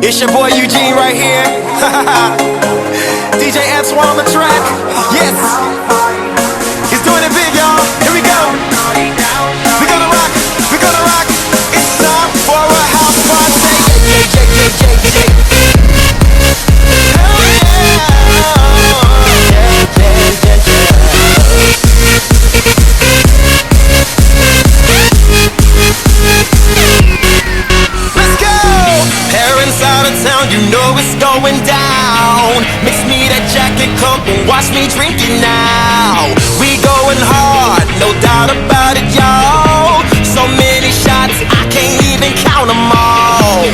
It's your boy Eugene right here. DJ Antoine on the track. Yes. He's doing it big, y'all. Here we go. We're gonna rock. We're gonna rock. It's time for a house party. Hell yeah. Let's go. Parents out of town, you know it's going down. Mix me that Jack and Coke and watch me drink it now. We going hard, no doubt about it, y'all. So many shots, I can't even count them all.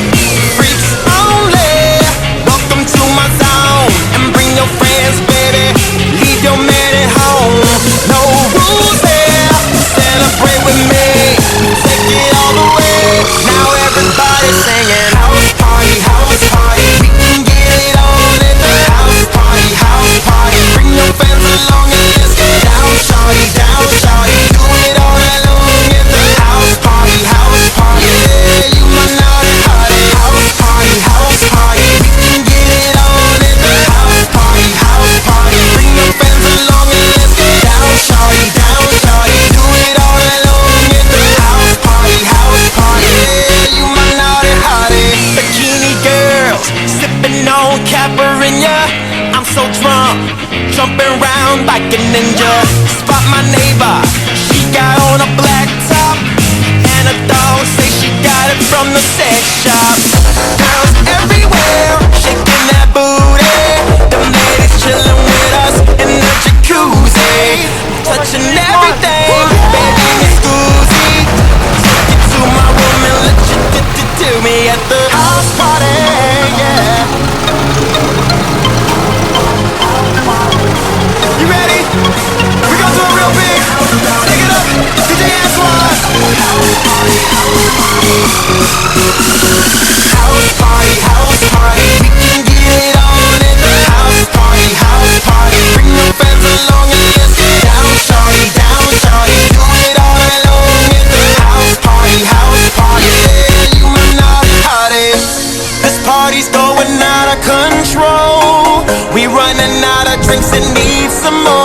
Freaks only, welcome to my zone. And bring your friends, baby, leave your man at home. No rules here, celebrate with me. Take it all the way, now everybody's singing. House party, house party, we can get it on at the house party, house party. Bring your friends along and let's get down, shawty, down, shawty. Do it all alone at the house party, house party. Yeah, you my naughty hottie. House party, house party, we can get it on at the house party, house party. Bring your friends along and let's get down, shawty, down, shawty. Do it all alone at the house party, house party. Yeah, you my naughty hottie. Bikini girls, sipping on Caipirinha. I'm so drunk, jumping around like a ninja. Spot my neighbor, she got on a black top, and a dog say she got it from the sex shop. Girls everywhere, shaking that booty. The ladies chilling with us in the jacuzzi, touching everything, baby, it's Scoozy. Take it to my room and let you do me at the house party, yeah. You ready? We gon' do it real big. Take it up, DJ Antoine. House party, house party. House party, house party. We can get it on at the house party, house party. Bring your friends along and let's get down, shawty, down, shawty. Do it all alone at the house party, house party. Yeah, you my naughty hottie. This party's going out of control. We running out of drinks and need some more.